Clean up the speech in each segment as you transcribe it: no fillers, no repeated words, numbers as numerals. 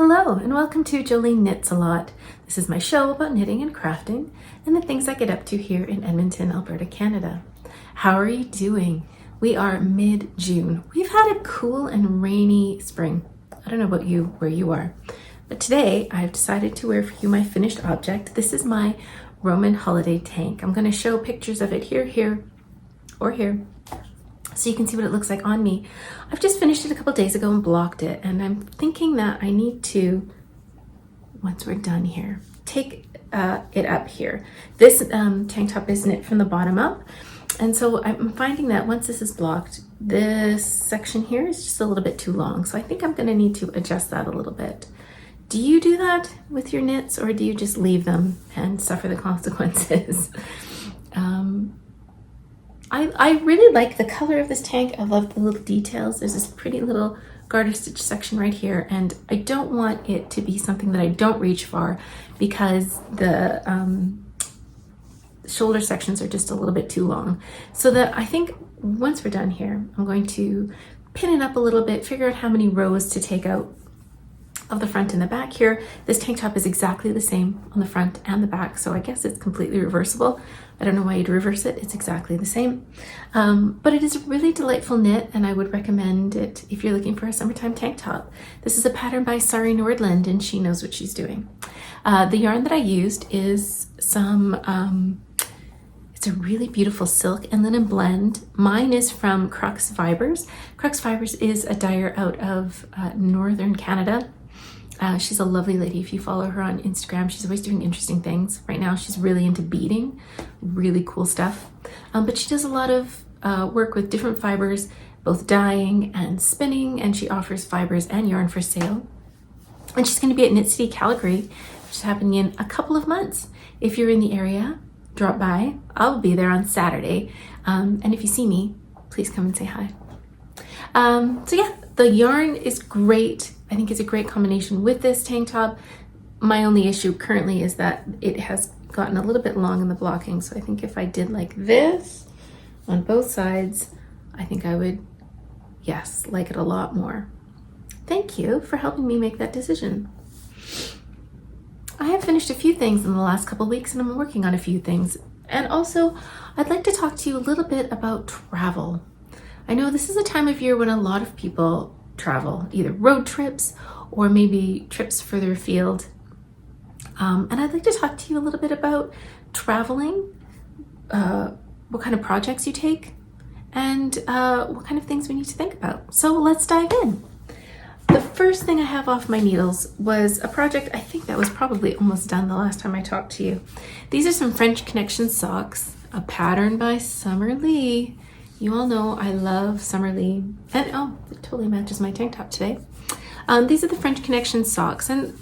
Hello and welcome to Jolineknitsalot. This is my show about knitting and crafting and the things I get up to here in Edmonton, Alberta, Canada. How are you doing? We are mid-June. We've had a cool and rainy spring. I don't know about you, where you are, but today I've decided to wear for you my finished object. This is my Roman holiday tank. I'm going to show pictures of it here, or here, so you can see what it looks like on me. I've just finished it a couple days ago and blocked it, and I'm thinking that I need to, once we're done here, take it up here. This tank top is knit from the bottom up, and so I'm finding that once this is blocked, this section here is just a little bit too long, so I think I'm going to need to adjust that a little bit. Do you do that with your knits, or do you just leave them and suffer the consequences? I really like the color of this tank. I love the little details. There's this pretty little garter stitch section right here, and I don't want it to be something that I don't reach for because the shoulder sections are just a little bit too long. So that I think once we're done here, I'm going to pin it up a little bit, figure out how many rows to take out of the front and the back here. This tank top is exactly the same on the front and the back, so I guess it's completely reversible. I don't know why you'd reverse it. It's exactly the same. But it is a really delightful knit, and I would recommend it if you're looking for a summertime tank top. This is a pattern by Sari Nordland, and she knows what she's doing. The yarn that I used is some, it's a really beautiful silk and linen blend. Mine is from Crux Fibers. Crux Fibers is a dyer out of northern Canada. She's a lovely lady. If you follow her on Instagram, she's always doing interesting things. Right now, she's really into beading, really cool stuff. But she does a lot of work with different fibers, both dyeing and spinning, and she offers fibers and yarn for sale. And she's going to be at Knit City, Calgary, which is happening in a couple of months. If you're in the area, drop by. I'll be there on Saturday. And if you see me, please come and say hi. So yeah, the yarn is great. I think it's a great combination with this tank top. My only issue currently is that it has gotten a little bit long in the blocking. So I think if I did like this on both sides, I think I would, yes, like it a lot more. Thank you for helping me make that decision. I have finished a few things in the last couple of weeks, and I'm working on a few things. And also, I'd like to talk to you a little bit about travel. I know this is a time of year when a lot of people travel, either road trips or maybe trips further afield. And I'd like to talk to you a little bit about traveling, what kind of projects you take, and what kind of things we need to think about. So let's dive in. The first thing I have off my needles was a project, I think that was probably almost done the last time I talked to you. These are some French Connection socks, a pattern by Summer Lee. You all know I love Summer Lee, and oh, it totally matches my tank top today. These are the French Connection socks, and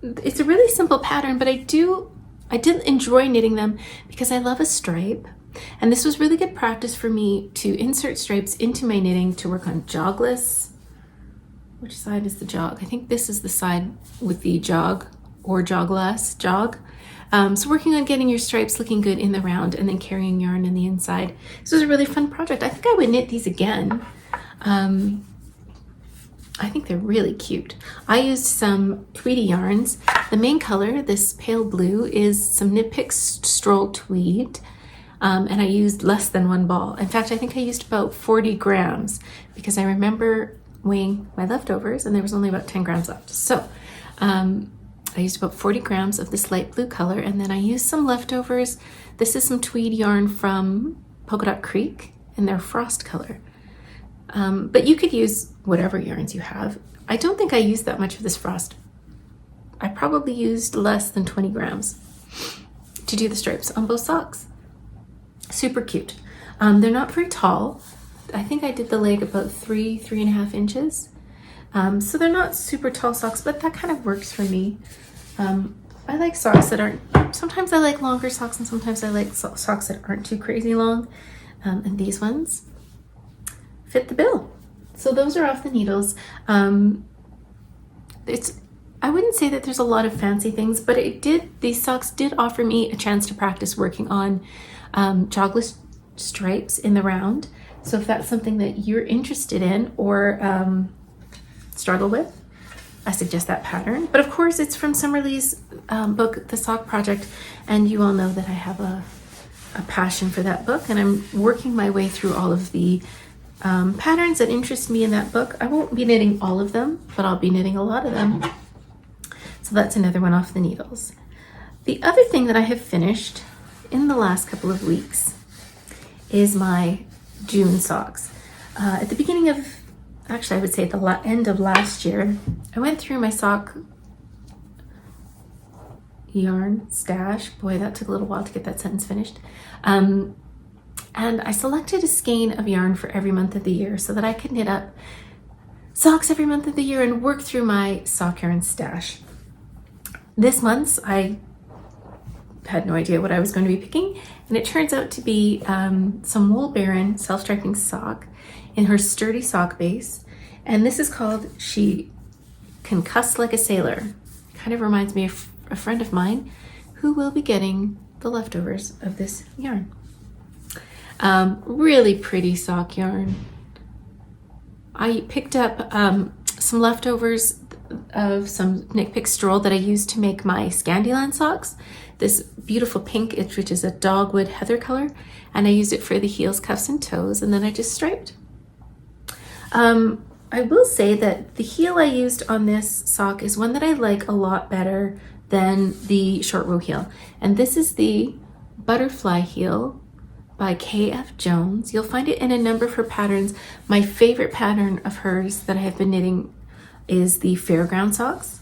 it's a really simple pattern, but I did enjoy knitting them because I love a stripe, and this was really good practice for me to insert stripes into my knitting to work on jogless. Which side is the jog? I think this is the side with the jog or jogless jog. So working on getting your stripes looking good in the round and then carrying yarn in the inside. This was a really fun project. I think I would knit these again. I think they're really cute. I used some Tweedy yarns. The main color, this pale blue, is some Knit Picks Stroll Tweed. And I used less than one ball. In fact, I think I used about 40 grams because I remember weighing my leftovers and there was only about 10 grams left. So I used about 40 grams of this light blue color, and then I used some leftovers. This is some tweed yarn from Polka Dot Creek in their frost color. But you could use whatever yarns you have. I don't think I used that much of this frost. I probably used less than 20 grams to do the stripes on both socks. Super cute. They're not very tall. I think I did the leg about 3.5 inches. So they're not super tall socks, but that kind of works for me. I like socks that aren't, sometimes I like longer socks and sometimes I like socks that aren't too crazy long. And these ones fit the bill. So those are off the needles. I wouldn't say that there's a lot of fancy things, but these socks did offer me a chance to practice working on jogless stripes in the round. So if that's something that you're interested in or struggle with, I suggest that pattern. But of course, it's from Summerlee's book, The Sock Project, and you all know that I have a passion for that book, and I'm working my way through all of the patterns that interest me in that book. I won't be knitting all of them, but I'll be knitting a lot of them. So that's another one off the needles. The other thing that I have finished in the last couple of weeks is my June socks. At the beginning of, actually I would say at the end of last year, I went through my sock yarn stash. Boy, that took a little while to get that sentence finished. And I selected a skein of yarn for every month of the year so that I could knit up socks every month of the year and work through my sock yarn stash. This month, I had no idea what I was going to be picking, and it turns out to be some Wool Baron self-striping sock in her sturdy sock base, and this is called She Can Cuss Like a Sailor. Kind of reminds me of a friend of mine who will be getting the leftovers of this yarn. Really pretty sock yarn. I picked up some leftovers of some Knit Pick Stroll that I used to make my Scandyland socks. This beautiful pink, which is a dogwood heather color, and I used it for the heels, cuffs, and toes, and then I just striped. I will say that the heel I used on this sock is one that I like a lot better than the short row heel, and this is the Butterfly Heel by K.F. Jones. You'll find it in a number of her patterns. My favorite pattern of hers that I have been knitting is the Fairground socks,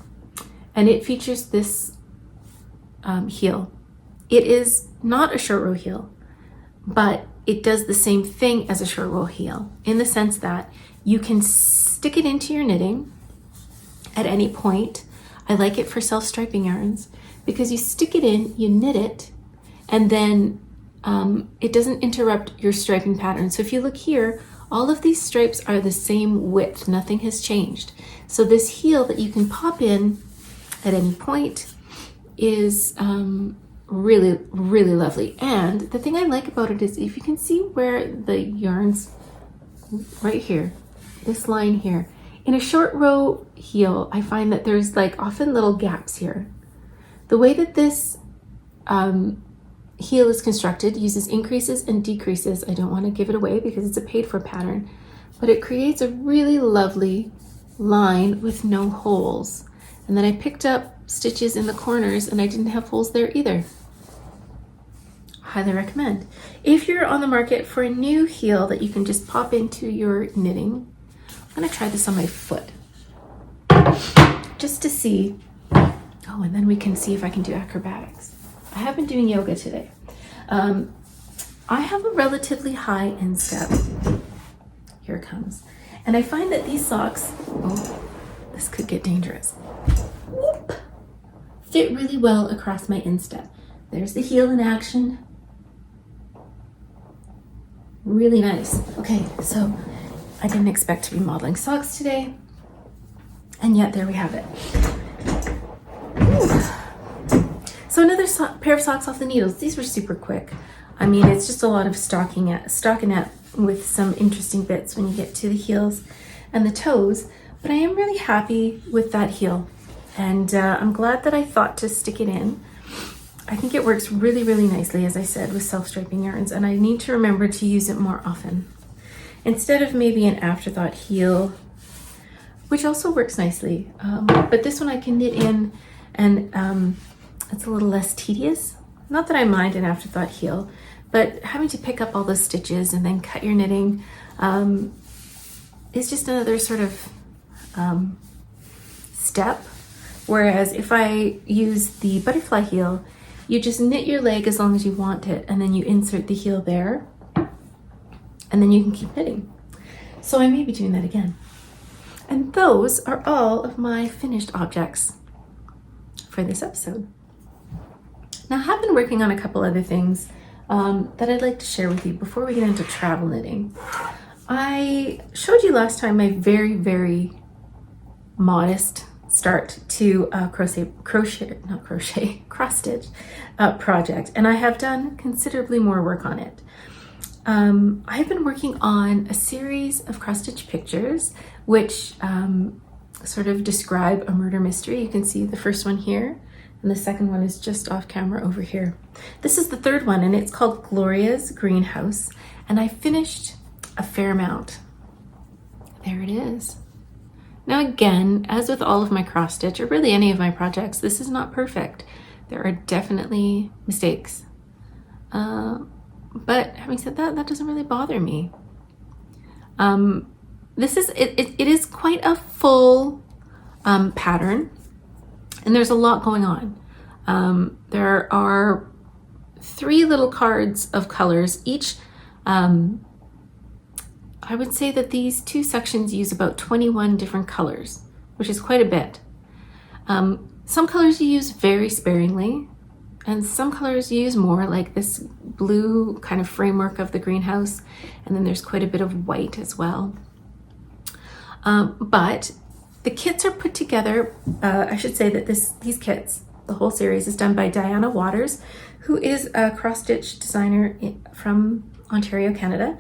and it features this heel. It is not a short row heel, but it does the same thing as a short row heel in the sense that you can stick it into your knitting at any point. I like it for self-striping yarns because you stick it in, you knit it, and then it doesn't interrupt your striping pattern. So if you look here, all of these stripes are the same width, nothing has changed. So this heel that you can pop in at any point is really, really lovely. And the thing I like about it is if you can see where the yarns, right here, this line here, in a short row heel, I find that there's like often little gaps here. The way that this heel is constructed uses increases and decreases. I don't want to give it away because it's a paid for pattern, but it creates a really lovely line with no holes. And then I picked up stitches in the corners and I didn't have holes there either. Highly recommend. If you're on the market for a new heel that you can just pop into your knitting, I'm gonna try this on my foot just to see. Oh, and then we can see if I can do acrobatics. I have been doing yoga today. I have a relatively high instep. Here it comes. And I find that these socks, oh, this could get dangerous. Whoop, fit really well across my instep. There's the heel in action. Really nice. Okay, so I didn't expect to be modeling socks today, and yet there we have it. Ooh. So another pair of socks off the needles. These were super quick. I mean, it's just a lot of stockinette with some interesting bits when you get to the heels and the toes, but I am really happy with that heel, and I'm glad that I thought to stick it in. I think it works really, really nicely, as I said, with self-striping yarns, and I need to remember to use it more often. Instead of maybe an afterthought heel, which also works nicely, but this one I can knit in, and it's a little less tedious. Not that I mind an afterthought heel, but having to pick up all those stitches and then cut your knitting is just another sort of step. Whereas if I use the butterfly heel, you just knit your leg as long as you want it, and then you insert the heel there, and then you can keep knitting. So I may be doing that again. And those are all of my finished objects for this episode. Now I have been working on a couple other things that I'd like to share with you before we get into travel knitting. I showed you last time my very, very modest start to cross stitch project, and I have done considerably more work on it. I've been working on a series of cross stitch pictures, which sort of describe a murder mystery. You can see the first one here, and the second one is just off camera over here. This is the third one, and it's called Gloria's Greenhouse, and I finished a fair amount. There it is. Now again, as with all of my cross stitch, or really any of my projects, this is not perfect. There are definitely mistakes. But having said that, that doesn't really bother me. It is quite a full pattern, and there's a lot going on. There are 3 little cards of colors. Each, I would say that these 2 sections use about 21 different colors, which is quite a bit. Some colors you use very sparingly, and some colors you use more, like this blue kind of framework of the greenhouse, and then there's quite a bit of white as well. But the kits are put together, I should say that these kits, the whole series, is done by Diana Waters, who is a cross-stitch designer from Ontario, Canada.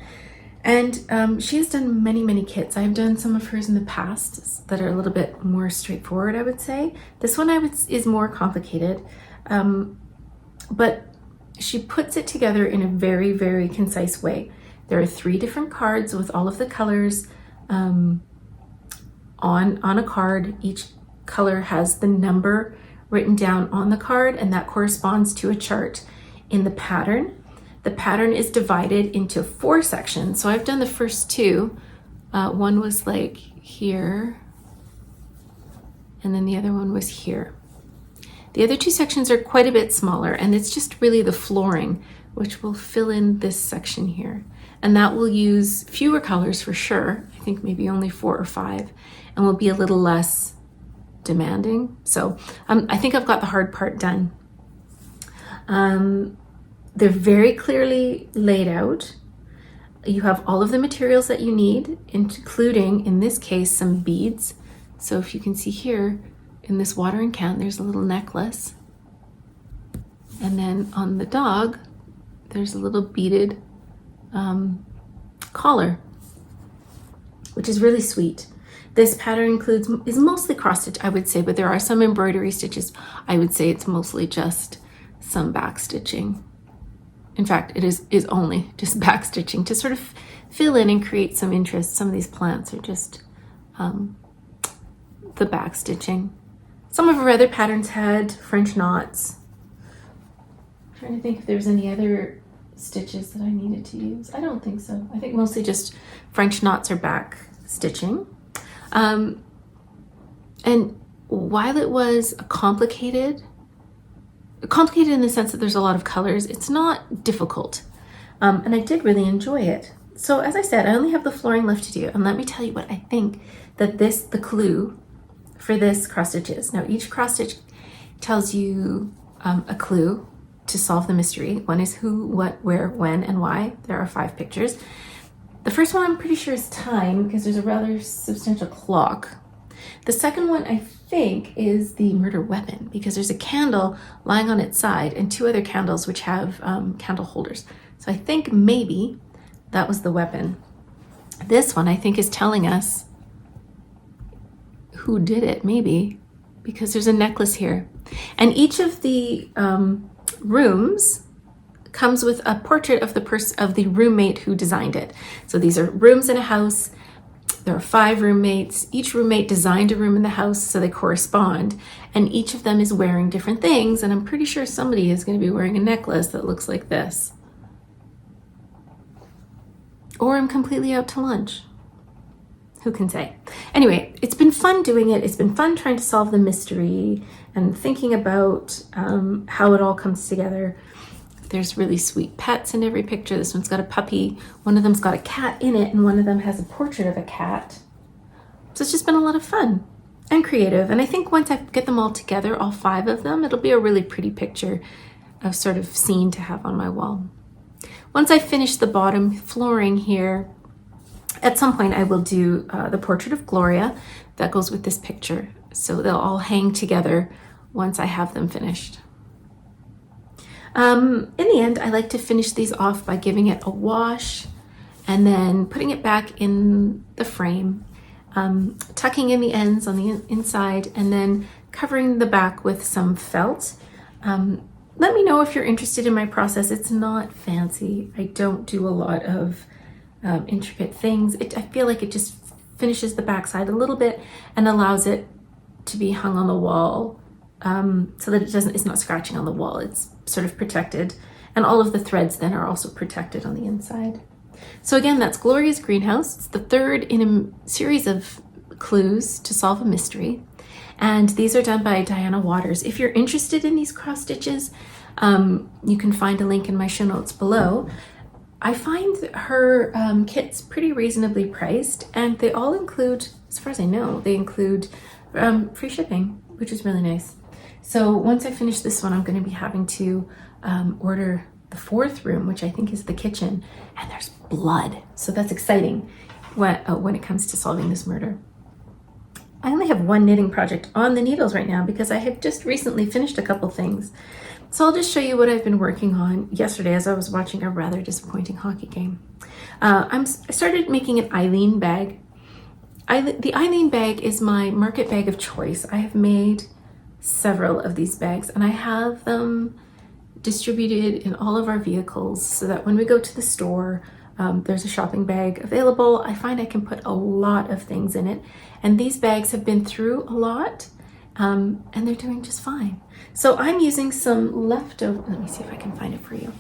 And she has done many, many kits. I've done some of hers in the past that are a little bit more straightforward, I would say. This one is more complicated, but she puts it together in a very, very concise way. There are 3 different cards with all of the colors on a card. Each color has the number written down on the card, and that corresponds to a chart in the pattern. The pattern is divided into 4 sections. So I've done the first 2. One was like here, and then the other one was here. The other 2 sections are quite a bit smaller, and it's just really the flooring, which will fill in this section here. And that will use fewer colors for sure. I think maybe only 4 or 5, and will be a little less demanding. So I think I've got the hard part done. They're very clearly laid out. You have all of the materials that you need, including, in this case, some beads. So if you can see here, in this watering can, there's a little necklace. And then on the dog, there's a little beaded collar, which is really sweet. This pattern is mostly cross stitch, I would say, but there are some embroidery stitches. I would say it's mostly just some back stitching. In fact, it is only just back stitching to sort of fill in and create some interest. Some of these plants are just the back stitching. Some of our other patterns had French knots. I'm trying to think if there's any other stitches that I needed to use. I don't think so. I think mostly just French knots or back stitching. And while it was complicated in the sense that there's a lot of colors, it's not difficult. And I did really enjoy it. So as I said, I only have the flooring left to do. And let me tell you what I think that the clue for this cross stitch is. Now each cross stitch tells you a clue to solve the mystery. One is who, what, where, when, and why. There are 5 pictures. The first one I'm pretty sure is time, because there's a rather substantial clock. The second one I think is the murder weapon, because there's a candle lying on its side and 2 other candles which have candle holders. So I think maybe that was the weapon. This one I think is telling us who did it, maybe, because there's a necklace here. And each of the rooms comes with a portrait of the roommate who designed it. So these are rooms in a house. There are 5 roommates. Each roommate designed a room in the house, so they correspond. And each of them is wearing different things. And I'm pretty sure somebody is going to be wearing a necklace that looks like this. Or I'm completely out to lunch. Who can say? Anyway, it's been fun doing it. It's been fun trying to solve the mystery and thinking about how it all comes together. There's really sweet pets in every picture. This one's got a puppy. One of them's got a cat in it, and one of them has a portrait of a cat. So it's just been a lot of fun and creative. And I think once I get them all together, all 5 of them, it'll be a really pretty picture of sort of scene to have on my wall. Once I finish the bottom flooring here, at some point I will do the portrait of Gloria that goes with this picture. So they'll all hang together once I have them finished. In the end, I like to finish these off by giving it a wash and then putting it back in the frame. tucking in the ends on the inside, and then covering the back with some felt. Let me know if you're interested in my process. It's not fancy. I don't do a lot of intricate things. I feel like it just finishes the backside a little bit and allows it to be hung on the wall, so that it's not scratching on the wall. It's sort of protected, and all of the threads then are also protected on the inside. So again, that's Gloria's Greenhouse. It's the third in a series of clues to solve a mystery. And these are done by Diana Waters. If you're interested in these cross stitches, you can find a link in my show notes below. I find her kits pretty reasonably priced, and they all include, as far as I know, they include free shipping, which is really nice. So once I finish this one, I'm going to be having to order the fourth room, which I think is the kitchen, and there's blood. So that's exciting when it comes to solving this murder. I only have one knitting project on the needles right now because I have just recently finished a couple things. So I'll just show you what I've been working on yesterday as I was watching a rather disappointing hockey game. I started making an Eileen bag. The Eileen bag is my market bag of choice. I have made several of these bags, and I have them distributed in all of our vehicles so that when we go to the store, there's a shopping bag available. I find I can put a lot of things in it, and these bags have been through a lot, and they're doing just fine. So I'm using some leftover, let me see if I can find it for you.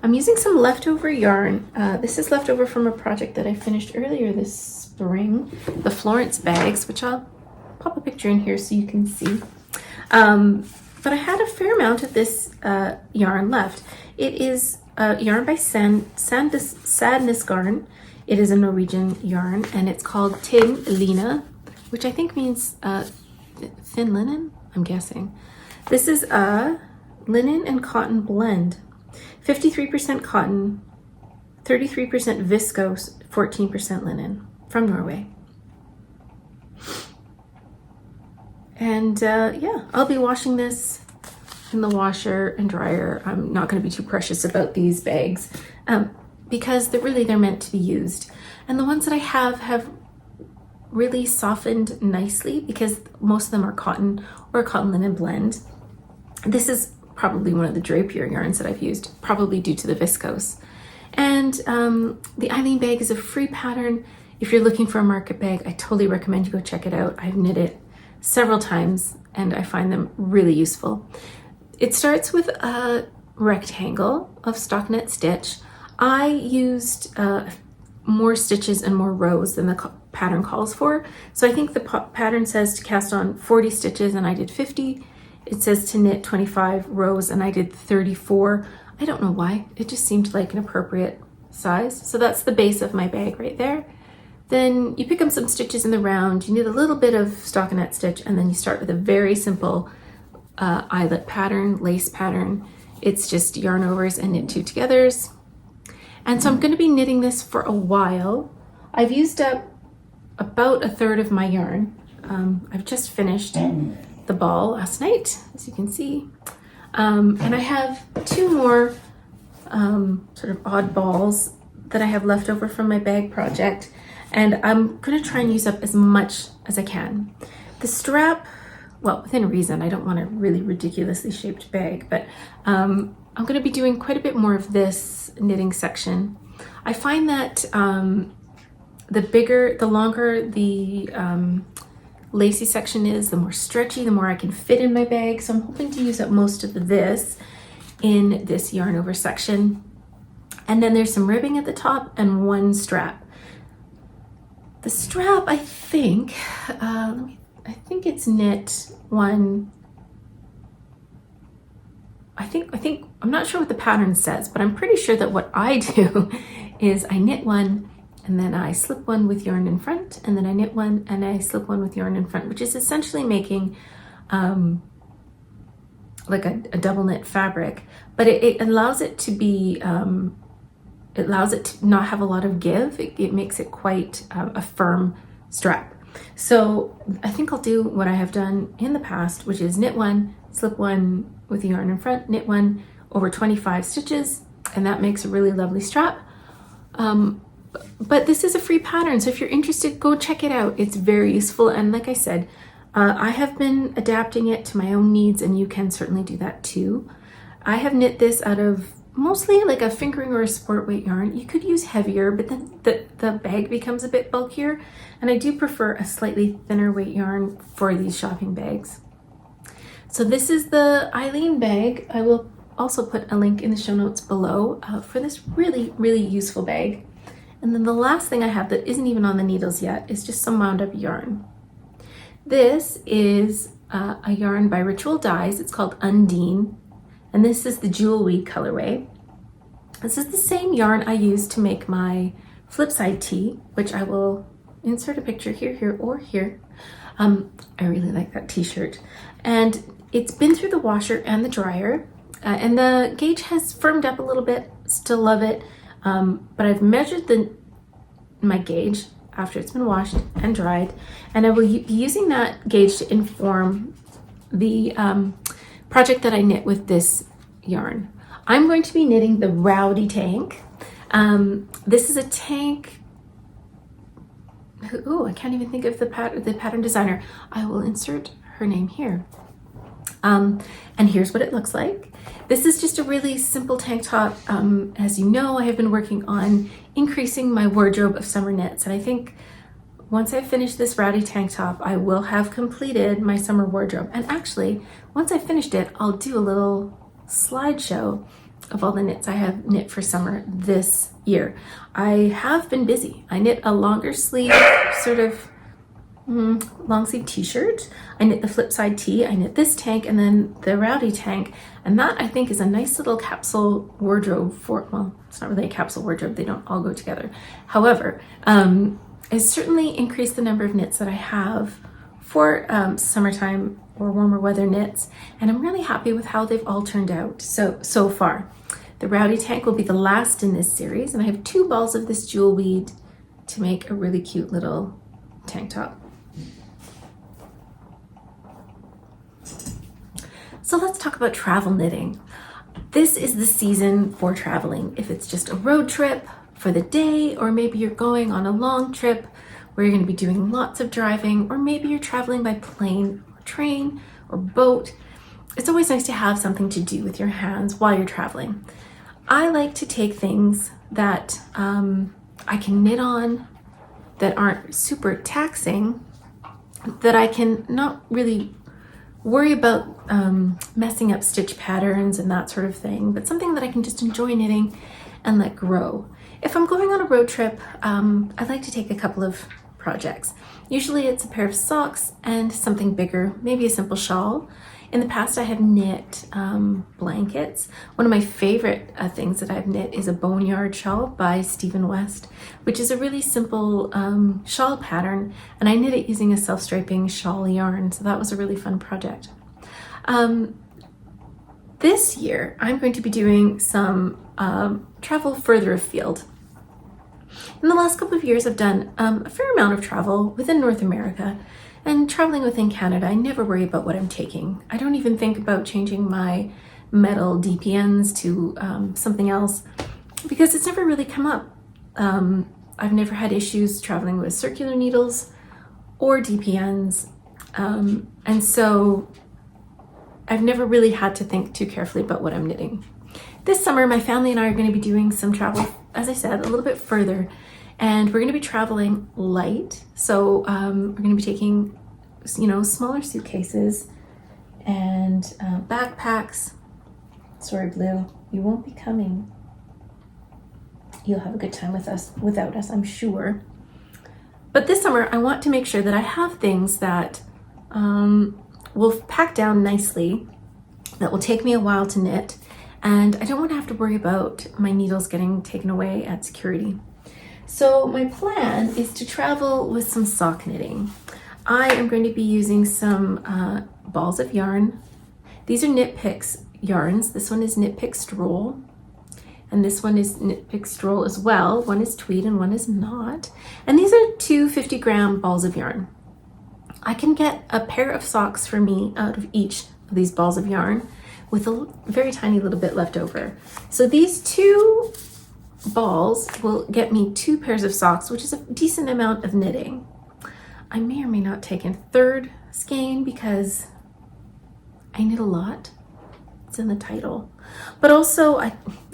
I'm using some leftover yarn. This is leftover from a project that I finished earlier this spring, the Florence bags, which I'll pop a picture in here so you can see. But I had a fair amount of this yarn left. It is yarn by Sadness Garn. It is a Norwegian yarn, and it's called Tynn Line, which I think means thin linen, I'm guessing. This is a linen and cotton blend. 53% cotton, 33% viscose, 14% linen, from Norway. And yeah, I'll be washing this in the washer and dryer. I'm not going to be too precious about these bags because they're meant to be used. And the ones that I have really softened nicely because most of them are cotton or a cotton linen blend. This is probably one of the drapier yarns that I've used, probably due to the viscose. And the Eileen bag is a free pattern. If you're looking for a market bag, I totally recommend you go check it out. I've knit it several times and I find them really useful. It starts with a rectangle of stockinette stitch. I used more stitches and more rows than the pattern calls for. So I think the pattern says to cast on 40 stitches and I did 50. It says to knit 25 rows and I did 34. I don't know why, it just seemed like an appropriate size. So that's the base of my bag right there. Then you pick up some stitches in the round, you knit a little bit of stockinette stitch, and then you start with a very simple eyelet pattern, lace pattern. It's just yarn overs and knit two togethers. And so I'm going to be knitting this for a while. I've used up about a third of my yarn. I've just finished the ball last night, as you can see. And I have two more sort of odd balls that I have left over from my bag project. And I'm going to try and use up as much as I can. The strap, well, within reason, I don't want a really ridiculously shaped bag, but I'm going to be doing quite a bit more of this knitting section. I find that the longer the lacy section is, the more stretchy, the more I can fit in my bag. So I'm hoping to use up most of this in this yarn over section. And then there's some ribbing at the top and one strap. The strap, I think it's knit one. I'm not sure what the pattern says, but I'm pretty sure that what I do is I knit one and then I slip one with yarn in front, and then I knit one and I slip one with yarn in front, which is essentially making like a double knit fabric, but it allows it to be it allows it to not have a lot of give. It makes it quite a firm strap. So I think I'll do what I have done in the past, which is knit one, slip one with the yarn in front, knit one over 25 stitches, and that makes a really lovely strap. But this is a free pattern, so if you're interested, go check it out. It's very useful, and like I said, I have been adapting it to my own needs, and you can certainly do that too. I have knit this out of mostly like a fingering or a sport weight yarn. You could use heavier, but then the bag becomes a bit bulkier, and I do prefer a slightly thinner weight yarn for these shopping bags. So this is the Eileen bag. I will also put a link in the show notes below for this really, really useful bag. And then the last thing I have that isn't even on the needles yet is just some wound up yarn. This is a yarn by Ritual Dyes. It's called Undine, and this is the Jewel Weed colorway. This is the same yarn I used to make my Flipside tee, which I will insert a picture here, or here. I really like that t-shirt. And it's been through the washer and the dryer, and the gauge has firmed up a little bit. Still love it, but I've measured my gauge after it's been washed and dried, and I will be using that gauge to inform the project that I knit with this yarn. I'm going to be knitting the Rowdy tank. This is a tank. Oh, I can't even think of the pattern designer. I will insert her name here. And here's what it looks like. This is just a really simple tank top. As you know, I have been working on increasing my wardrobe of summer knits, and I think once I finish this Rowdy tank top, I will have completed my summer wardrobe. And actually, once I finished it, I'll do a little slideshow of all the knits I have knit for summer this year. I have been busy. I knit a longer sleeve, sort of long sleeve t-shirt. I knit the Flipside tee. I knit this tank, and then the Rowdy tank. And that, I think, is a nice little capsule wardrobe for, well, it's not really a capsule wardrobe. They don't all go together. However, it's certainly increased the number of knits that I have for summertime or warmer weather knits, and I'm really happy with how they've all turned out so far. The Rowdy tank will be the last in this series, and I have 2 balls of this jewel weed to make a really cute little tank top. So let's talk about travel knitting. This is the season for traveling. If it's just a road trip for the day, or maybe you're going on a long trip where you're going to be doing lots of driving, or maybe you're traveling by plane or train or boat, it's always nice to have something to do with your hands while you're traveling. I like to take things that I can knit on, that aren't super taxing, that I can not really worry about messing up stitch patterns and that sort of thing, but something that I can just enjoy knitting and let grow. If I'm going on a road trip, I like to take a couple of projects. Usually it's a pair of socks and something bigger, maybe a simple shawl. In the past, I have knit blankets. One of my favorite things that I've knit is a boneyard shawl by Stephen West, which is a really simple shawl pattern, and I knit it using a self-striping shawl yarn, so that was a really fun project. This year, I'm going to be doing some travel further afield. In the last couple of years, I've done a fair amount of travel within North America, and traveling within Canada. I never worry about what I'm taking. I don't even think about changing my metal DPNs to something else, because it's never really come up. I've never had issues traveling with circular needles or DPNs, and so I've never really had to think too carefully about what I'm knitting. This summer, my family and I are going to be doing some travel, as I said, a little bit further, and we're going to be traveling light. So we're going to be taking, smaller suitcases and backpacks. Sorry, Blue, you won't be coming. You'll have a good time with us, without us, I'm sure. But this summer, I want to make sure that I have things that will pack down nicely, that will take me a while to knit, and I don't want to have to worry about my needles getting taken away at security. So my plan is to travel with some sock knitting. I am going to be using some balls of yarn. These are Knit Picks yarns. This one is Knit Pick Stroll, and this one is Knit Pick Stroll as well. One is tweed and one is not. And these are 2 50-gram balls of yarn. I can get a pair of socks for me out of each of these balls of yarn, with a very tiny little bit left over. So these 2 balls will get me 2 pairs of socks, which is a decent amount of knitting. I may or may not take in 3rd skein because I knit a lot. It's in the title. But also,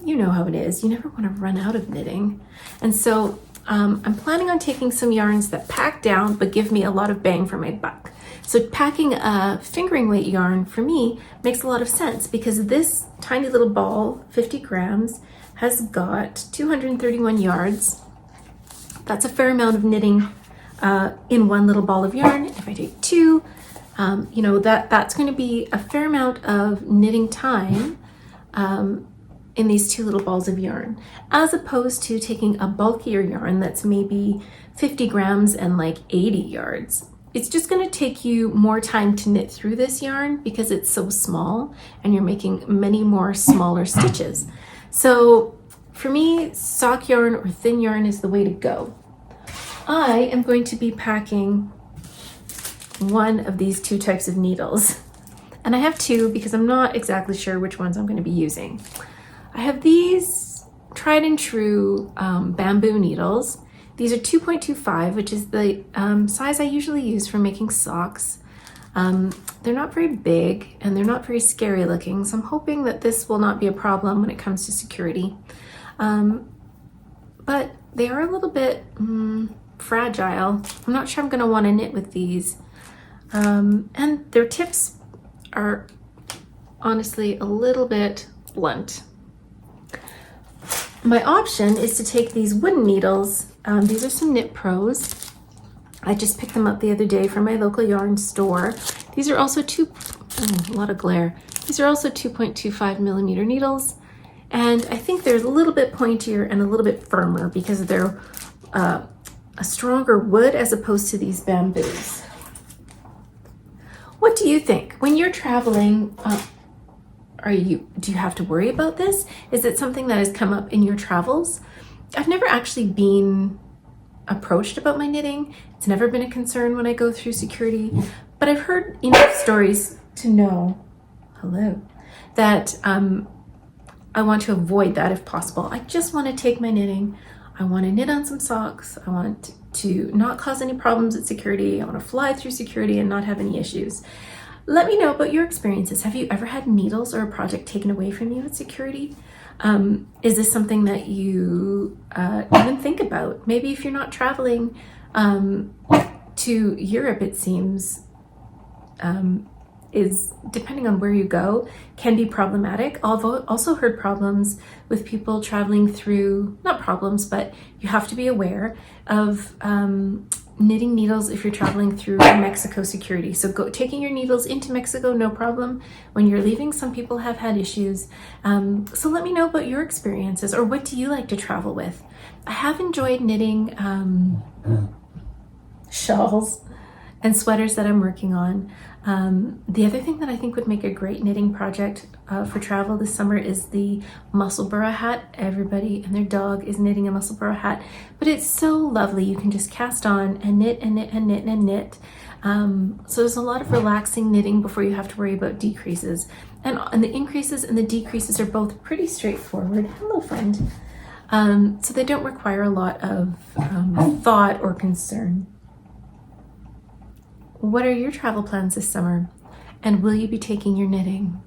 you know how it is. You never want to run out of knitting. And so I'm planning on taking some yarns that pack down but give me a lot of bang for my buck. So packing a fingering weight yarn for me makes a lot of sense because this tiny little ball, 50 grams, has got 231 yards. That's a fair amount of knitting in one little ball of yarn. If I take 2, you know, that's going to be a fair amount of knitting time in these 2 little balls of yarn, as opposed to taking a bulkier yarn that's maybe 50 grams and like 80 yards. It's just going to take you more time to knit through this yarn because it's so small and you're making many more smaller stitches. So for me, sock yarn or thin yarn is the way to go. I am going to be packing one of these 2 types of needles. And I have 2 because I'm not exactly sure which ones I'm going to be using. I have these tried and true bamboo needles. These are 2.25, which is the size I usually use for making socks. They're not very big and they're not very scary looking, so I'm hoping that this will not be a problem when it comes to security. But they are a little bit fragile. I'm not sure I'm going to want to knit with these. And their tips are honestly a little bit blunt. My option is to take these wooden needles. These are some Knit Pros. I just picked them up the other day from my local yarn store. These are also a lot of glare. These are also 2.25 millimeter needles. And I think they're a little bit pointier and a little bit firmer because they're a stronger wood as opposed to these bamboos. What do you think? When you're traveling, do you have to worry about this? Is it something that has come up in your travels? I've never actually been approached about my knitting. It's never been a concern when I go through security, but I've heard enough stories to know, that I want to avoid that if possible. I just want to take my knitting. I want to knit on some socks. I want to not cause any problems at security. I want to fly through security and not have any issues. Let me know about your experiences. Have you ever had needles or a project taken away from you at security? Is this something that you even think about? Maybe if you're not traveling to Europe, it seems, is, depending on where you go, can be problematic. Although also heard problems with people traveling through, not problems, but you have to be aware of knitting needles if you're traveling through Mexico security. So taking your needles into Mexico, no problem. When you're leaving, some people have had issues. So let me know about your experiences, or what do you like to travel with? I have enjoyed knitting shawls and sweaters that I'm working on. The other thing that I think would make a great knitting project for travel this summer is the Musselburgh hat. Everybody and their dog is knitting a Musselburgh hat, but it's so lovely. You can just cast on and knit and knit and knit and knit. So there's a lot of relaxing knitting before you have to worry about decreases. And the increases and the decreases are both pretty straightforward. Hello, friend. So they don't require a lot of thought or concern. What are your travel plans this summer? And will you be taking your knitting?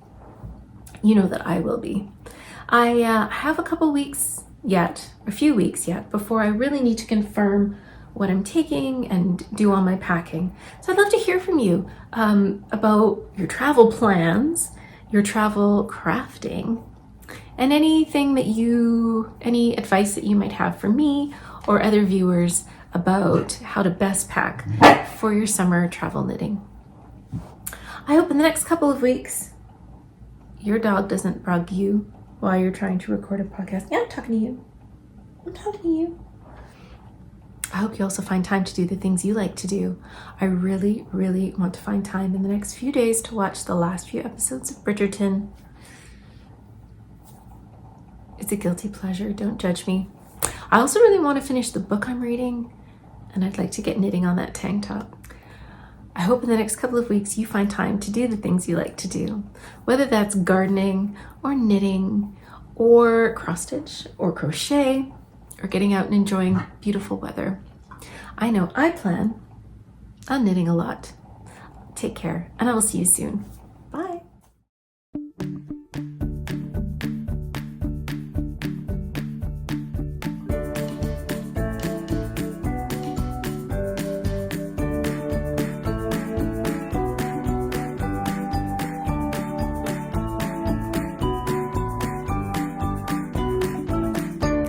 You know that I will be. I have a few weeks yet, before I really need to confirm what I'm taking and do all my packing. So I'd love to hear from you about your travel plans, your travel crafting, and any advice that you might have for me or other viewers about how to best pack for your summer travel knitting. I hope in the next couple of weeks your dog doesn't bug you while you're trying to record a podcast. Yeah, I'm talking to you. I hope you also find time to do the things you like to do. I really, really want to find time in the next few days to watch the last few episodes of Bridgerton. It's a guilty pleasure, don't judge me. I also really want to finish the book I'm reading, and I'd like to get knitting on that tank top. I hope in the next couple of weeks you find time to do the things you like to do, whether that's gardening or knitting or cross stitch or crochet or getting out and enjoying beautiful weather. I know I plan on knitting a lot. Take care, and I will see you soon.